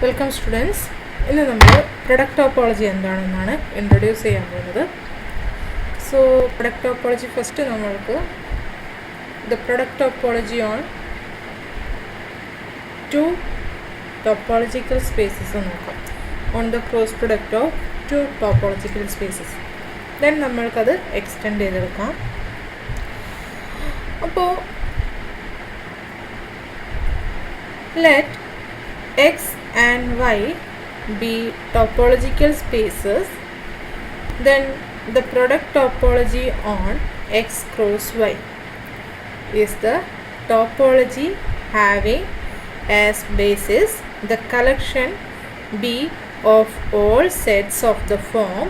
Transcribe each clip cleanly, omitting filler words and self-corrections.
Welcome students. ഇന്ന് നമ്മൾ product topology എന്താണെന്നാണ് ഇൻട്രൊഡ്യൂസ് ചെയ്യാൻ പോകുന്നത്. സോ പ്രൊഡക്റ്റ് ടോപ്പോളജി ഫസ്റ്റ് നമ്മൾക്ക് the product topology on two topological spaces നോക്കാം. On the cross product of two topological spaces. Then നമ്മൾക്കത് extend ചെയ്തെടുക്കാം. അപ്പോൾ let x and y be topological spaces, then the product topology on x cross y is the topology having as basis the collection B of all sets of the form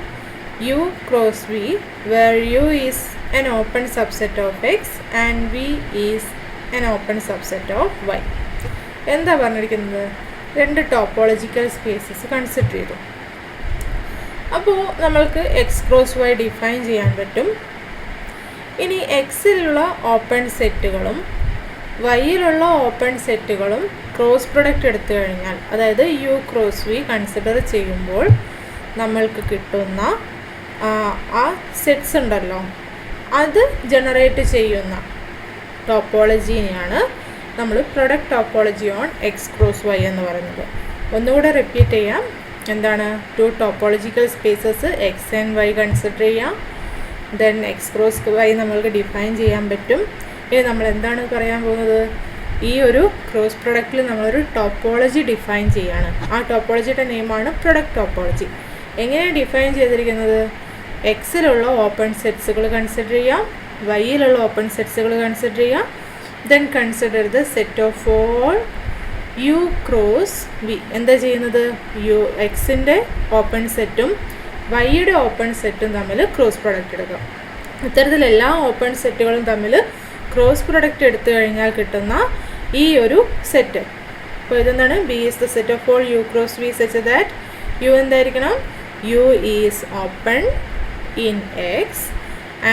U cross V, where U is an open subset of x and V is an open subset of y. എന്താ പറഞ്ഞിരിക്കുന്നത്? രണ്ട് topological spaces consider ചെയ്തു. അപ്പോൾ നമ്മൾക്ക് X cross Y define ചെയ്യാൻ പറ്റും. ഇനി എക്സിലുള്ള open സെറ്റുകളും വൈയിലുള്ള open സെറ്റുകളും cross product എടുത്തു കഴിഞ്ഞാൽ, അതായത് യു ക്രോസ് വി കൺസിഡർ ചെയ്യുമ്പോൾ നമ്മൾക്ക് കിട്ടുന്ന ആ സെറ്റ്സ് ഉണ്ടല്ലോ, അത് ജനറേറ്റ് ചെയ്യുന്ന ടോപ്പോളജീനെയാണ് നമ്മൾ product topology on X cross Y എന്ന് പറയുന്നത്. ഒന്നുകൂടെ റിപ്പീറ്റ് ചെയ്യാം. എന്താണ്? Two topological spaces X and Y consider ചെയ്യാം. ദെൻ എക്സ് ക്രോസ് വൈ നമ്മൾക്ക് ഡിഫൈൻ ചെയ്യാൻ പറ്റും. ഇനി നമ്മൾ എന്താണ് പറയാൻ പോകുന്നത്? ഈ ഒരു ക്രോസ് പ്രൊഡക്റ്റിൽ നമ്മളൊരു ടോപ്പോളജി ഡിഫൈൻ ചെയ്യാണ്. ആ ടോപ്പോളജിയുടെ നെയിമാണ് പ്രൊഡക്റ്റ് ടോപ്പോളജി. എങ്ങനെയാണ് ഡിഫൈൻ ചെയ്തിരിക്കുന്നത്? എക്സിലുള്ള ഓപ്പൺ സെറ്റ്സുകൾ കൺസിഡർ ചെയ്യാം, വൈയിലുള്ള ഓപ്പൺ സെറ്റ്സുകൾ കൺസിഡർ ചെയ്യാം. Then consider the set of all u cross v. എന്താ ചെയ്യുന്നത്? യു എക്സിൻ്റെ ഓപ്പൺ സെറ്റും വൈയുടെ ഓപ്പൺ സെറ്റും തമ്മിൽ ക്രോസ് പ്രൊഡക്റ്റ് എടുക്കാം. ഇത്തരത്തിൽ എല്ലാ ഓപ്പൺ സെറ്റുകളും തമ്മിൽ ക്രോസ് പ്രൊഡക്റ്റ് എടുത്തു കഴിഞ്ഞാൽ കിട്ടുന്ന ഈ ഒരു സെറ്റ്. അപ്പോൾ ഇതെന്താണ്? B is the set of all U cross V such that U എന്തായിരിക്കണം? U is open in X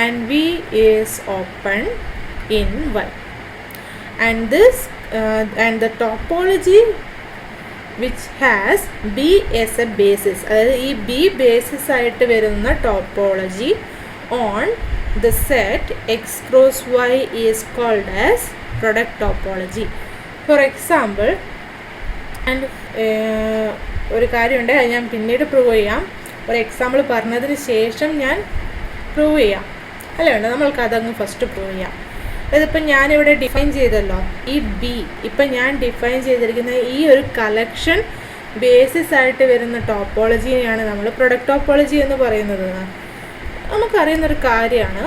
and V is open in Y. And this and the topology which has B as a basis, അതായത് ഈ B basis ആയിട്ട് വരുന്ന topology on the set x cross y is called as product topology. For example, and ഒരു കാര്യമുണ്ട്, അത് ഞാൻ പിന്നീട് prove ചെയ്യാം. ഒരു എക്സാമ്പിൾ പറഞ്ഞതിന് ശേഷം ഞാൻ പ്രൂവ് ചെയ്യാം. അല്ല വേണ്ട, നമ്മൾക്ക് അതങ്ങ് ഫസ്റ്റ് പ്രൂവ് ചെയ്യാം. അതിപ്പം ഞാനിവിടെ ഡിഫൈൻ ചെയ്തല്ലോ, ഈ ബി ഇപ്പം ഞാൻ ഡിഫൈൻ ചെയ്തിരിക്കുന്ന ഈ ഒരു കളക്ഷൻ ബേസിസ് ആയിട്ട് വരുന്ന ടോപ്പോളജിനെയാണ് നമ്മൾ പ്രൊഡക്റ്റ് ടോപ്പോളജി എന്ന് പറയുന്നത്. നമുക്കറിയുന്നൊരു കാര്യമാണ്,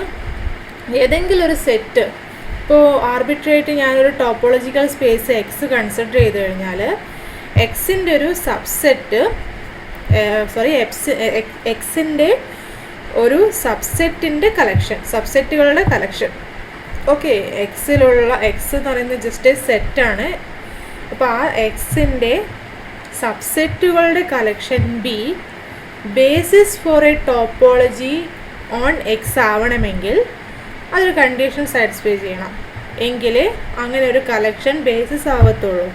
ഏതെങ്കിലും ഒരു സെറ്റ്, ഇപ്പോൾ ആർബിട്രേറ്റ് ഞാനൊരു ടോപ്പോളജിക്കൽ സ്പേസ് എക്സ് കൺസിഡർ ചെയ്ത് കഴിഞ്ഞാൽ എക്സിൻ്റെ ഒരു സബ്സെറ്റ് എക്സിൻ്റെ ഒരു സബ്സെറ്റിൻ്റെ കളക്ഷൻ, സബ്സെറ്റുകളുടെ കളക്ഷൻ. ഓക്കെ, എക്സിലുള്ള എക്സ് എന്ന് പറയുന്നത് ജസ്റ്റ് സെറ്റാണ്. അപ്പോൾ ആ എക്സിൻ്റെ സബ്സെറ്റുകളുടെ collection B basis for a topology on X ആവണമെങ്കിൽ അതൊരു കണ്ടീഷൻ സാറ്റിസ്ഫൈ ചെയ്യണം. എങ്കിലേ അങ്ങനെ ഒരു കളക്ഷൻ ബേസിസ് ആവത്തുള്ളൂ.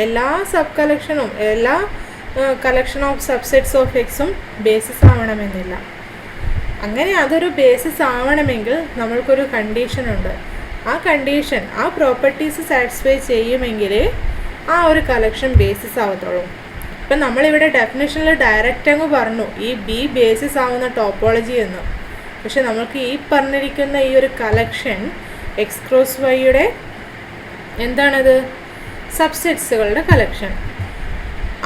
എല്ലാ സബ് കളക്ഷനും എല്ലാ കളക്ഷൻ ഓഫ് സബ്സെറ്റ്സ് ഓഫ് എക്സും ബേസിസ് ആവണമെന്നില്ല. അങ്ങനെ അതൊരു ബേസിസ് ആവണമെങ്കിൽ നമ്മൾക്കൊരു കണ്ടീഷനുണ്ട്. ആ കണ്ടീഷൻ, ആ പ്രോപ്പർട്ടീസ് സാറ്റിസ്ഫൈ ചെയ്യുമെങ്കിലേ ആ ഒരു കളക്ഷൻ ബേസിസ് ആവത്തുള്ളൂ. ഇപ്പം നമ്മളിവിടെ ഡെഫിനിഷനിൽ ഡയറക്റ്റ് അങ്ങ് പറഞ്ഞു ഈ ബി ബേസിസ് ആവുന്ന ടോപ്പോളജി എന്ന്. പക്ഷെ നമ്മൾക്ക് ഈ പറഞ്ഞിരിക്കുന്ന ഈ ഒരു കളക്ഷൻ എക്സ് ക്രോസ് വൈയുടെ എന്താണത്? സബ്സെറ്റ്സുകളുടെ കളക്ഷൻ.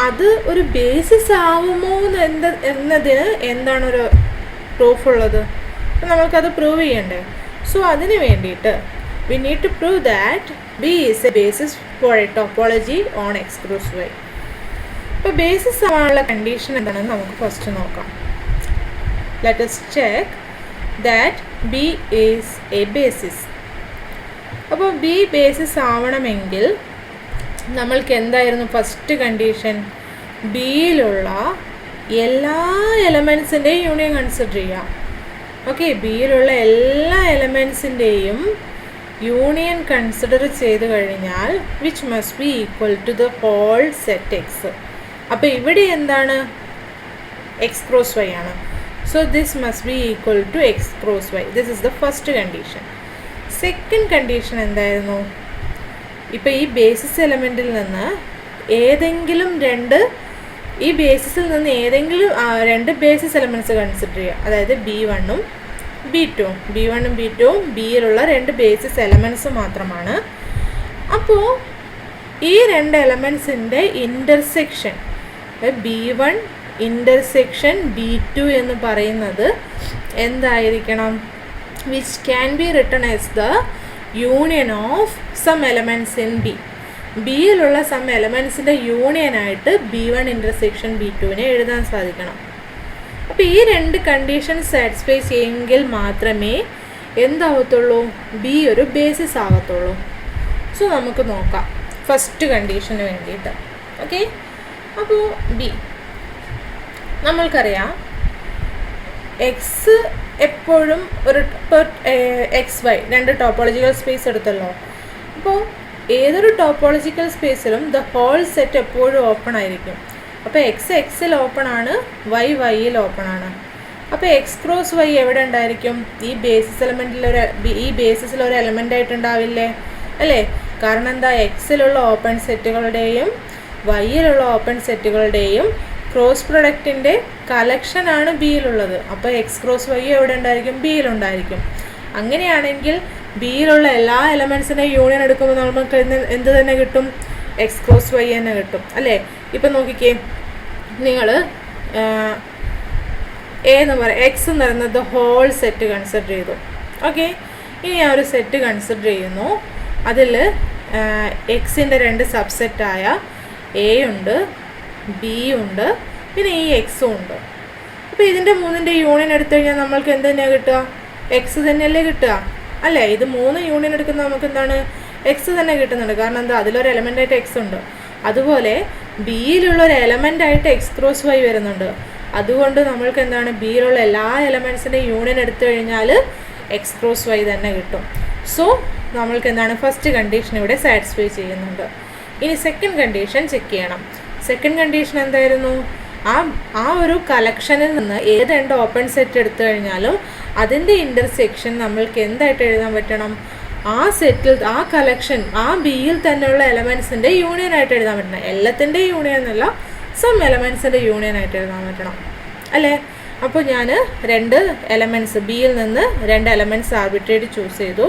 അത് ഒരു ബേസിസ് ആവുമോ എന്നതിന് എന്താണൊരു പ്രൂഫ് ഉള്ളത്? അപ്പം നമ്മൾക്കത് പ്രൂവ് ചെയ്യണ്ടേ? സോ അതിന് വേണ്ടിയിട്ട് we need to prove that B is a basis for a topology on X cross Y. ഇപ്പോൾ ബേസിസ് ആവാനുള്ള കണ്ടീഷൻ എന്താണെന്ന് നമുക്ക് ഫസ്റ്റ് നോക്കാം. Let us check that B is a basis. അപ്പോൾ ബി ബേസിസ് ആവണമെങ്കിൽ നമ്മൾക്ക് എന്തായിരുന്നു ഫസ്റ്റ് കണ്ടീഷൻ? ബിയിലുള്ള എല്ലാ എലമെൻസിൻ്റെയും യൂണിയൻ കൺസിഡർ ചെയ്യാം. ഓക്കെ, ബിയിലുള്ള എല്ലാ എലമെൻസിൻ്റെയും യൂണിയൻ കൺസിഡർ ചെയ്ത് കഴിഞ്ഞാൽ which must be equal to the whole set X. അപ്പോൾ ഇവിടെ എന്താണ്? എക്സ് ക്രോസ് വൈ ആണ്. So this must be equal to X cross Y. This is the first condition. Second condition എന്തായിരുന്നു? ഇപ്പോൾ ഈ ബേസിസ് എലമെൻറ്റിൽ നിന്ന് ഏതെങ്കിലും ഈ ബേസിസിൽ നിന്ന് ഏതെങ്കിലും രണ്ട് ബേസിസ് എലമെൻറ്റ്സ് കൺസിഡർ ചെയ്യുക. അതായത് B1ഉം B2ഉം. B1ഉം B2ഉം ബിയിലുള്ള രണ്ട് ബേസിസ് എലമെൻറ്റ്സ് മാത്രമാണ്. അപ്പോൾ ഈ രണ്ട് എലമെൻറ്റ്സിൻ്റെ ഇൻ്റർസെക്ഷൻ B1 ഇൻ്റർസെക്ഷൻ B2 എന്ന് പറയുന്നത് എന്തായിരിക്കണം? Which can be written as the union of some elements in B. ബിയിലുള്ള സം എലമെൻറ്റ്സിൻ്റെ യൂണിയനായിട്ട് B1 ഇൻ്റർസെക്ഷൻ B2വിനെ എഴുതാൻ സാധിക്കണം. അപ്പോൾ ഈ രണ്ട് കണ്ടീഷൻ സാറ്റിസ്ഫൈ ചെയ്യുമെങ്കിൽ മാത്രമേ എന്താവത്തുള്ളൂ? ബി ഒരു ബേസിസ് ആവത്തുള്ളൂ. സോ നമുക്ക് നോക്കാം ഫസ്റ്റ് കണ്ടീഷന് വേണ്ടിയിട്ട്. ഓക്കെ, അപ്പോൾ ബി നമ്മൾക്കറിയാം എക്സ് എപ്പോഴും ഒരു എക്സ് വൈ രണ്ട് ടോപ്പോളജിക്കൽ സ്പേസ് എടുത്തല്ലോ. അപ്പോൾ ഏതൊരു ടോപ്പോളജിക്കൽ സ്പേസിലും ദ ഹോൾ സെറ്റ് എപ്പോഴും ഓപ്പൺ ആയിരിക്കും. അപ്പോൾ എക്സ് എക്സിൽ ഓപ്പൺ ആണ്, വൈ വൈയിൽ ഓപ്പൺ ആണ്. അപ്പോൾ എക്സ് ക്രോസ് വൈ എവിടെ ഉണ്ടായിരിക്കും? ഈ ബേസിസിൽ ഒരു എലമെൻ്റ് ആയിട്ടുണ്ടാവില്ലേ അല്ലേ? കാരണം എന്താ? എക്സിലുള്ള ഓപ്പൺ സെറ്റുകളുടെയും വൈയിലുള്ള ഓപ്പൺ സെറ്റുകളുടെയും ക്രോസ് പ്രൊഡക്റ്റിൻ്റെ കളക്ഷനാണ് ബിയിലുള്ളത്. അപ്പോൾ എക്സ് ക്രോസ് വൈ എവിടെ ഉണ്ടായിരിക്കും? ബിയിലുണ്ടായിരിക്കും. അങ്ങനെയാണെങ്കിൽ ബിയിലുള്ള എല്ലാ എലമെൻറ്റ്സിൻ്റെ യൂണിയൻ എടുക്കുമ്പോൾ നമുക്ക് എന്ത് തന്നെ കിട്ടും? എക്സ് ക്രോസ് വൈ തന്നെ കിട്ടും അല്ലേ? ഇപ്പം നോക്കിക്കേ, നിങ്ങൾ എന്ന് പറയാം എക്സ് എന്ന് പറയുന്നത് ഹോൾ സെറ്റ് കൺസിഡർ ചെയ്തു. ഓക്കെ, ഇനി ഞാൻ ഒരു സെറ്റ് കൺസിഡർ ചെയ്യുന്നു. അതിൽ എക്സിൻ്റെ രണ്ട് സബ്സെറ്റായ എ ഉണ്ട്, ബി ഉണ്ട്, പിന്നെ ഈ എക്സും ഉണ്ട്. അപ്പോൾ ഇതിൻ്റെ മൂന്നിൻ്റെ യൂണിയൻ എടുത്തു കഴിഞ്ഞാൽ നമ്മൾക്ക് എന്ത് തന്നെയാണ് കിട്ടുക? എക്സ് തന്നെയല്ലേ കിട്ടുക അല്ലേ? ഇത് മൂന്ന് യൂണിയൻ എടുക്കുന്ന നമുക്ക് എന്താണ്? എക്സ് തന്നെ കിട്ടുന്നുണ്ട്. കാരണം എന്താ? അതിലൊരു എലമെൻ്റായിട്ട് എക്സ് ഉണ്ട്. അതുപോലെ ബിയിലുള്ള ഒരു എലമെൻ്റായിട്ട് എക്സ് ക്രോസ് വൈ വരുന്നുണ്ട്. അതുകൊണ്ട് നമ്മൾക്ക് എന്താണ്? ബിയിലുള്ള എല്ലാ എലമെൻറ്റ്സിൻ്റെ യൂണിയൻ എടുത്തു കഴിഞ്ഞാൽ എക്സ് ക്രോസ് വൈ തന്നെ കിട്ടും. സോ നമ്മൾക്ക് എന്താണ്? ഫസ്റ്റ് കണ്ടീഷൻ ഇവിടെ സാറ്റിസ്ഫൈ ചെയ്യുന്നുണ്ട്. ഇനി സെക്കൻഡ് കണ്ടീഷൻ ചെക്ക് ചെയ്യണം. സെക്കൻഡ് കണ്ടീഷൻ എന്തായിരുന്നു? ആ ഒരു കളക്ഷനിൽ നിന്ന് ഏത് രണ്ട് ഓപ്പൺ സെറ്റ് എടുത്തു കഴിഞ്ഞാലും അതിൻ്റെ ഇൻ്റർസെക്ഷൻ നമ്മൾക്ക് എന്തായിട്ട് എഴുതാൻ പറ്റണം? ആ സെറ്റിൽ ആ കളക്ഷൻ ആ ബിയിൽ തന്നെയുള്ള എലമെൻറ്റ്സിൻ്റെ യൂണിയൻ ആയിട്ട് എഴുതാൻ പറ്റണം. എല്ലാത്തിൻ്റെ യൂണിയൻ എന്നല്ല, സം എലമെൻറ്റ്സിൻ്റെ യൂണിയൻ ആയിട്ട് എഴുതാൻ പറ്റണം അല്ലേ? അപ്പോൾ ഞാൻ രണ്ട് എലമെൻറ്റ്സ് ബിയിൽ നിന്ന് രണ്ട് എലമെൻറ്റ്സ് ആർബിട്രേറ്റ് ചൂസ് ചെയ്തു.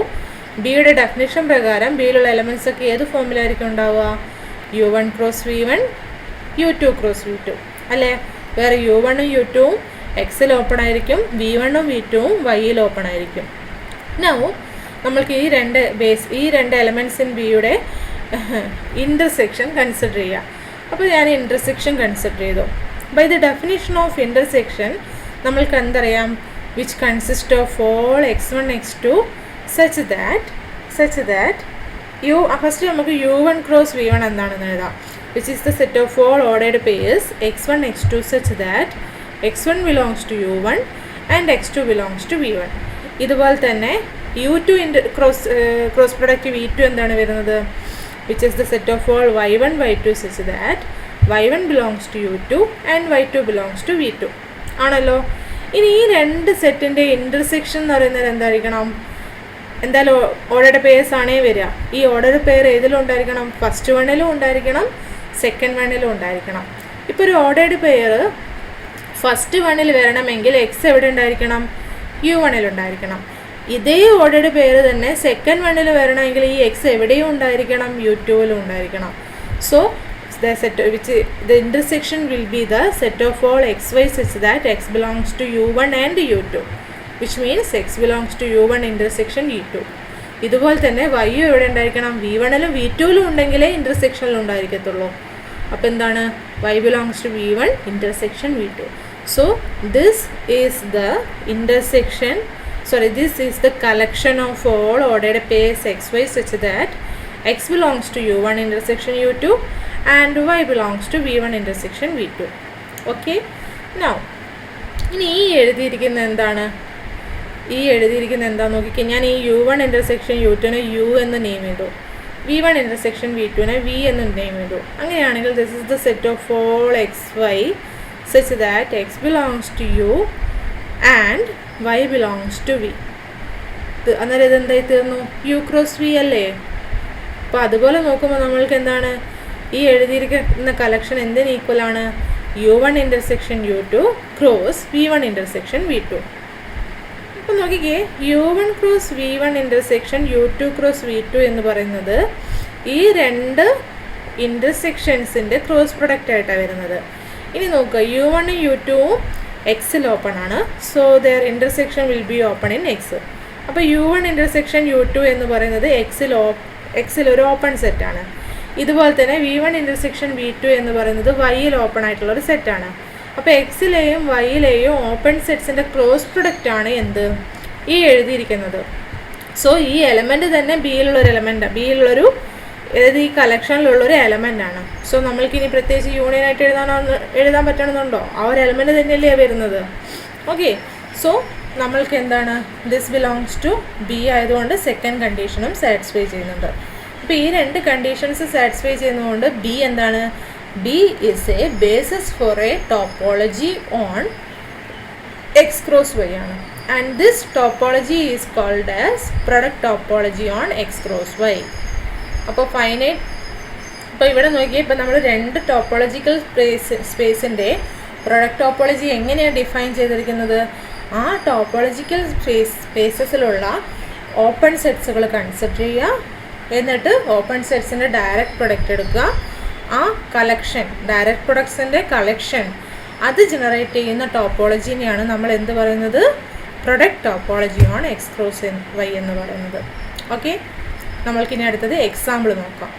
ബിയുടെ ഡെഫിനിഷൻ പ്രകാരം ബിയിലുള്ള എലമെൻറ്റ്സ് ഒക്കെ ഏത് ഫോമിലായിരിക്കും ഉണ്ടാവുക? U1 cross V1, U2 cross V2 അല്ലേ? വേറെ U1ഉം U2ഉം എക്സിൽ ഓപ്പൺ ആയിരിക്കും, V1ഉം V2ഉം വൈയിൽ ഓപ്പൺ ആയിരിക്കും. നൗ നമ്മൾക്ക് ഈ രണ്ട് എലമെൻറ്റ്സ് ഇൻ ബിയുടെ ഇൻ്റർസെക്ഷൻ കൺസിഡർ ചെയ്യാം. അപ്പോൾ ഞാൻ ഇൻ്റർസെക്ഷൻ കൺസിഡർ ചെയ്തു. By the definition of intersection നമ്മൾക്ക് എന്തറിയാം? Which consist of all x1 x2 such that first നമുക്ക് U1 ക്രോസ് V1 എന്താണെന്ന് എഴുതാം. which is the set of all ordered pairs x1 x2 such that x1 belongs to U1 and x2 belongs to V1. ഇതുപോലെ തന്നെ U2 cross product V2 എന്താണ് വരുന്നത്? which is the set of all y1 y2 such that y1 belongs to U2 and y2 belongs to V2 ആണല്ലോ. ഇനി ഈ രണ്ട് സെറ്റിൻ്റെ intersection എന്ന് പറയുന്നത് എന്തായിരിക്കണം? എന്തായാലും ഓർഡർഡ് പെയർസ് ആണേ വരിക. ഈ ഓർഡർഡ് പെയർ ഏതിലും ഉണ്ടായിരിക്കണം? ഫസ്റ്റ് വണ്ണിലും ഉണ്ടായിരിക്കണം, സെക്കൻഡ് വണ്ണിലും ഉണ്ടായിരിക്കണം. ഇപ്പോൾ ഒരു ഓർഡേർഡ് പെയർ ഫസ്റ്റ് വണ്ണിൽ വരണമെങ്കിൽ എക്സ് എവിടെ ഉണ്ടായിരിക്കണം? U1 ഉണ്ടായിരിക്കണം. ഇതേ ഓർഡേർഡ് പെയർ തന്നെ സെക്കൻഡ് വണ്ണിൽ വരണമെങ്കിൽ ഈ എക്സ് എവിടെയും ഉണ്ടായിരിക്കണം? U2 ഉണ്ടായിരിക്കണം. So the intersection will be the set of all xy such that x belongs to U1 and U2, which means x belongs to U1 intersection U2. ഇതുപോലെ തന്നെ y എവിടെ ഉണ്ടായിരിക്കണം? V1ലും V2ലും ഉണ്ടെങ്കിലേ ഇൻ്റർസെക്ഷനിലും ഉണ്ടായിരിക്കത്തുള്ളൂ. അപ്പോൾ എന്താണ്? y belongs to V1 intersection V2. So this is the collection of all ordered pairs xy such that x belongs to U1 intersection U2 and y belongs to V1 intersection V2. Okay, now ഇനി ഈ എഴുതിയിരിക്കുന്ന എന്താണെന്ന് നോക്കിക്കഴിഞ്ഞാൽ ഞാൻ ഈ U1 intersection U2ന് U എന്ന് name ചെയ്തു. v1 intersection v2നെ v എന്ന് നെയിം ചെയ്തു. അങ്ങനെയാണെങ്കിൽ this is the set of all xy such that x belongs to u and y belongs to v. അന്നേരം ഇതെന്തായി തീർന്നു? u ക്രോസ് v അല്ലേ? അപ്പോൾ അതുപോലെ നോക്കുമ്പോൾ നമ്മൾക്ക് എന്താണ് ഈ എഴുതിയിരിക്കുന്ന കളക്ഷൻ എന്തിന് ഈക്വലാണ്? u1 intersection u2 cross v1 intersection v2. അപ്പോൾ നോക്കിക്കേ, u1 cross v1 intersection u2 cross v2 എന്ന് പറയുന്നത് ഈ രണ്ട് ഇൻ്റർസെക്ഷൻസിൻ്റെ ക്രോസ് പ്രൊഡക്റ്റ് ആയിട്ടാണ് വരുന്നത്. ഇനി നോക്കുക, u1 u2 എക്സിൽ ഓപ്പൺ ആണ്. So their intersection will be open in X. അപ്പോൾ u1 intersection u2 എന്ന് പറയുന്നത് എക്സിൽ ഒരു ഓപ്പൺ സെറ്റാണ്. ഇതുപോലെ തന്നെ v1 intersection v2 എന്ന് പറയുന്നത് വൈയിൽ ഓപ്പൺ ആയിട്ടുള്ളൊരു സെറ്റാണ്. അപ്പോൾ എക്സിലെയും വൈയിലെയും ഓപ്പൺ സെറ്റ്സിൻ്റെ ക്രോസ് പ്രൊഡക്റ്റ് ആണ് എന്ത് ഈ എഴുതിയിരിക്കുന്നത്. സോ ഈ എലമെൻറ്റ് തന്നെ ബിയിലുള്ളൊരു എലമെൻറ്റാണ്, ബിയിലുള്ളൊരു അതായത് ഈ കളക്ഷനിലുള്ളൊരു എലമെൻ്റാണ്. സോ നമ്മൾക്കിനി പ്രത്യേകിച്ച് യൂണിയനായിട്ട് എഴുതാൻ പറ്റണമെന്നുണ്ടോ? ആ ഒരു എലമെൻറ്റ് തന്നെയല്ലേ വരുന്നത്. ഓക്കെ, സോ നമ്മൾക്ക് എന്താണ് ദിസ് ബിലോങ്സ് ടു ബി ആയതുകൊണ്ട് സെക്കൻഡ് കണ്ടീഷനും സാറ്റിസ്ഫൈ ചെയ്യുന്നുണ്ട്. അപ്പോൾ ഈ രണ്ട് കണ്ടീഷൻസ് സാറ്റിസ്ഫൈ ചെയ്യുന്നതുകൊണ്ട് ബി എന്താണ്? B is a basis for a topology on X cross Y ആണ്. And this topology is called as product topology on X cross Y. അപ്പോൾ ഫൈനൈറ്റ്, ഇപ്പോൾ ഇവിടെ നോക്കിയാൽ ഇപ്പോൾ നമ്മൾ രണ്ട് ടോപ്പോളജിക്കൽ സ്പേസിൻ്റെ പ്രൊഡക്റ്റ് ടോപ്പോളജി എങ്ങനെയാണ് ഡിഫൈൻ ചെയ്തിരിക്കുന്നത്? ആ ടോപ്പോളജിക്കൽ സ്പേസസിലുള്ള ഓപ്പൺ സെറ്റ്സുകൾ കൺസിഡർ ചെയ്യുക, എന്നിട്ട് ഓപ്പൺ സെറ്റ്സിൻ്റെ ഡയറക്റ്റ് പ്രൊഡക്റ്റ് എടുക്കുക. ആ കളക്ഷൻ, ഡയറക്റ്റ് പ്രൊഡക്ട്സിൻ്റെ കളക്ഷൻ അത് ജനറേറ്റ് ചെയ്യുന്ന ടോപ്പോളജിനെയാണ് നമ്മൾ എന്ത് പറയുന്നത്? Product topology on X cross Y എന്ന് പറയുന്നത്. ഓക്കെ, നമ്മൾക്കിനി അടുത്തത് എക്സാമ്പിൾ നോക്കാം.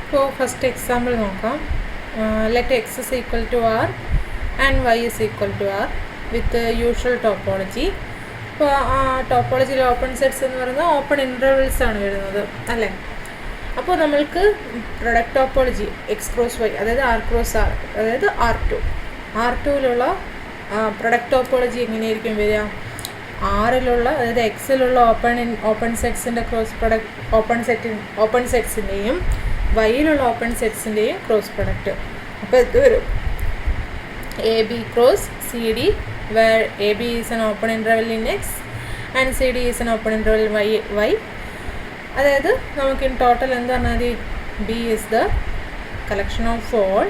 ഇപ്പോൾ ഫസ്റ്റ് എക്സാമ്പിൾ നോക്കാം. Let X is equal to R and Y is equal to R with usual topology. ഇപ്പോൾ ആ ടോപ്പോളജിയിൽ ഓപ്പൺ സെറ്റ്സ് എന്ന് പറയുന്നത് ഓപ്പൺ ഇൻ്റർവെൽസ് ആണ് വരുന്നത് അല്ലേ? അപ്പോൾ നമ്മൾക്ക് product topology X cross Y, അതായത് ആർ ക്രോസ് ആർ, അതായത് ആർ2യിലുള്ള പ്രൊഡക്റ്റ് ടോപ്പോളജി എങ്ങനെയായിരിക്കും വരിക? ആറിലുള്ള, അതായത് എക്സിലുള്ള ഓപ്പൺ സെറ്റ്സിൻ്റെ ക്രോസ് പ്രൊഡക്റ്റ് ഓപ്പൺ സെറ്റ്സിൻ്റെയും വൈയിലുള്ള ഓപ്പൺ സെറ്റ്സിൻ്റെയും ക്രോസ് പ്രൊഡക്റ്റ്. അപ്പോൾ ഇത് വരും AB cross CD, where AB is an open interval in X and CD is an open interval Y. അതായത് നമുക്ക് ഇൻ ടോട്ടൽ എന്ത് പറഞ്ഞാൽ മതി? B is the collection of all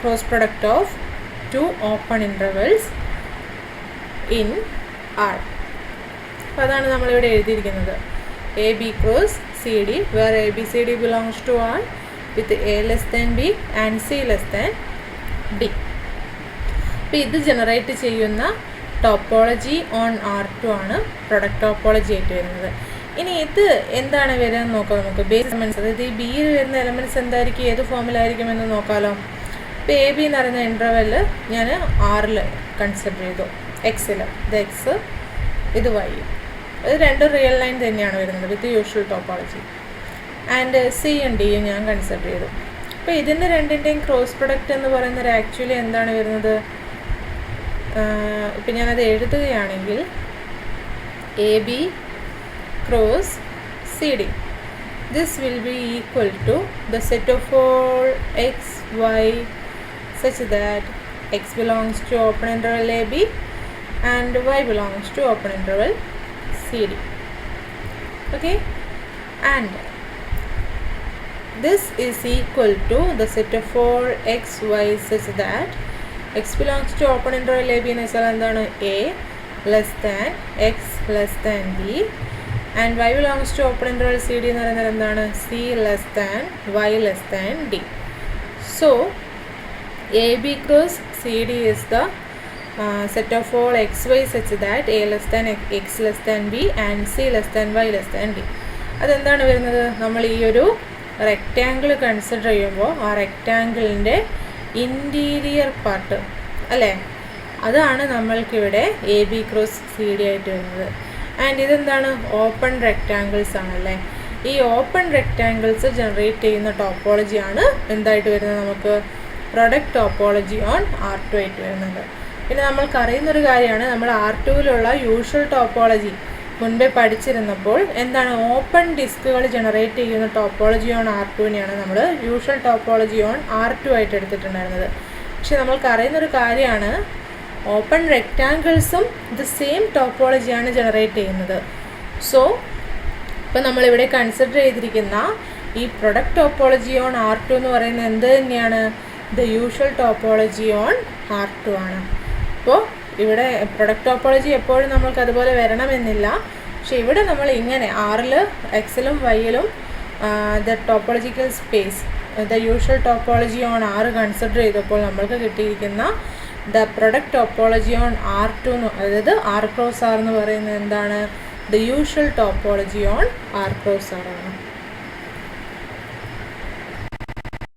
cross product of two open intervals in R. അപ്പോൾ അതാണ് നമ്മളിവിടെ എഴുതിയിരിക്കുന്നത്. AB cross CD, where ABCD belongs to R with A less than B and C less than D. അപ്പോൾ ഇത് generate ചെയ്യുന്ന topology on R2 ആണ് product topology ആയിട്ട് വരുന്നത്. ഇനി ഇത് എന്താണ് വരിക എന്ന് നോക്കാം നമുക്ക്. ബേസ് എലമെൻറ്റ്സ്, അതായത് ഈ ബിയിൽ വരുന്ന എലമെൻറ്റ്സ് എന്തായിരിക്കും, ഏത് ഫോമിലായിരിക്കും എന്ന് നോക്കാമല്ലോ. ഇപ്പോൾ എ ബി എന്ന് പറയുന്ന ഇൻ്റർവെല് ഞാൻ ആറിൽ കൺസിഡർ ചെയ്തു, എക്സിൽ. ഇത് എക്സ്, ഇത് വൈ. ഇത് രണ്ടും റിയൽ ലൈൻ തന്നെയാണ് വരുന്നത് with usual topology. And C and ഡിയും ഞാൻ കൺസിഡർ ചെയ്തു. അപ്പോൾ ഇതിൻ്റെ രണ്ടിൻ്റെയും ക്രോസ് പ്രൊഡക്റ്റ് എന്ന് പറയുന്നത് ആക്ച്വലി എന്താണ് വരുന്നത്? ഇപ്പം ഞാനത് എഴുതുകയാണെങ്കിൽ A B cross C D, this will be equal to the set of all X Y such that X belongs to open interval A B and Y belongs to open interval C D. Okay, and this is equal to the set of all x, y such that x belongs to open interval a b എന്ന് വെച്ചാൽ എന്താണ്? a less than x less than b and y belongs to open interval c d എന്ന് പറയുന്നത് എന്താണ്? c less than y less than d. So a b cross c d is the set of all x y such that a less than x less than b and c less than y less than d. അതെന്താണ് വരുന്നത്? നമ്മൾ ഈ ഒരു rectangle consider ചെയ്യുമ്പോൾ ആ റെക്റ്റാങ്കിളിൻ്റെ interior part അല്ലേ, അതാണ് നമ്മൾക്കിവിടെ A B cross C D ആയിട്ട് വരുന്നത്. ആൻഡ് ഇതെന്താണ്? ഓപ്പൺ റെക്റ്റാങ്കിൾസ് ആണല്ലേ. ഈ ഓപ്പൺ റെക്റ്റാങ്കിൾസ് ജനറേറ്റ് ചെയ്യുന്ന ടോപ്പോളജിയാണ് എന്തായിട്ട് വരുന്നത്? നമുക്ക് പ്രൊഡക്റ്റ് ടോപ്പോളജി ഓൺ R2 ആയിട്ട് വരുന്നത്. പിന്നെ നമ്മൾക്ക് അറിയുന്നൊരു കാര്യമാണ്, നമ്മൾ R2-ലുള്ള യൂഷ്വൽ ടോപ്പോളജി മുൻപേ പഠിച്ചിരുന്നപ്പോൾ എന്താണ്, ഓപ്പൺ ഡിസ്കുകൾ ജനറേറ്റ് ചെയ്യുന്ന ടോപ്പോളജി ഓൺ R2-നെയാണ് നമ്മൾ യൂഷ്വൽ ടോപ്പോളജി ഓൺ R2 ആയിട്ട് എടുത്തിട്ടുണ്ടായിരുന്നത്. പക്ഷെ നമ്മൾക്ക് അറിയുന്നൊരു കാര്യമാണ്, ഓപ്പൺ റെക്റ്റാങ്കിൾസും ദ സെയിം ടോപ്പോളജിയാണ് ജനറേറ്റ് ചെയ്യുന്നത്. സോ ഇപ്പോൾ നമ്മളിവിടെ കൺസിഡർ ചെയ്തിരിക്കുന്ന ഈ പ്രൊഡക്റ്റ് ടോപ്പോളജി ഓൺ R2 എന്ന് പറയുന്നത് എന്ത് തന്നെയാണ്, the usual topology on R2 ആണ്. അപ്പോൾ ഇവിടെ പ്രൊഡക്റ്റ് ടോപ്പോളജി എപ്പോഴും നമ്മൾക്ക് അതുപോലെ വരണമെന്നില്ല. പക്ഷെ ഇവിടെ നമ്മൾ ഇങ്ങനെ R-ൽ X-ലും Y-ലും the topological space the usual topology on R consider ചെയ്തപ്പോൾ നമ്മൾക്ക് കിട്ടിയിരിക്കുന്ന the product topology on R2 അതായത് R cross R എന്ന് പറയുന്നത് എന്താണ്, the usual topology on R cross R ആണ്.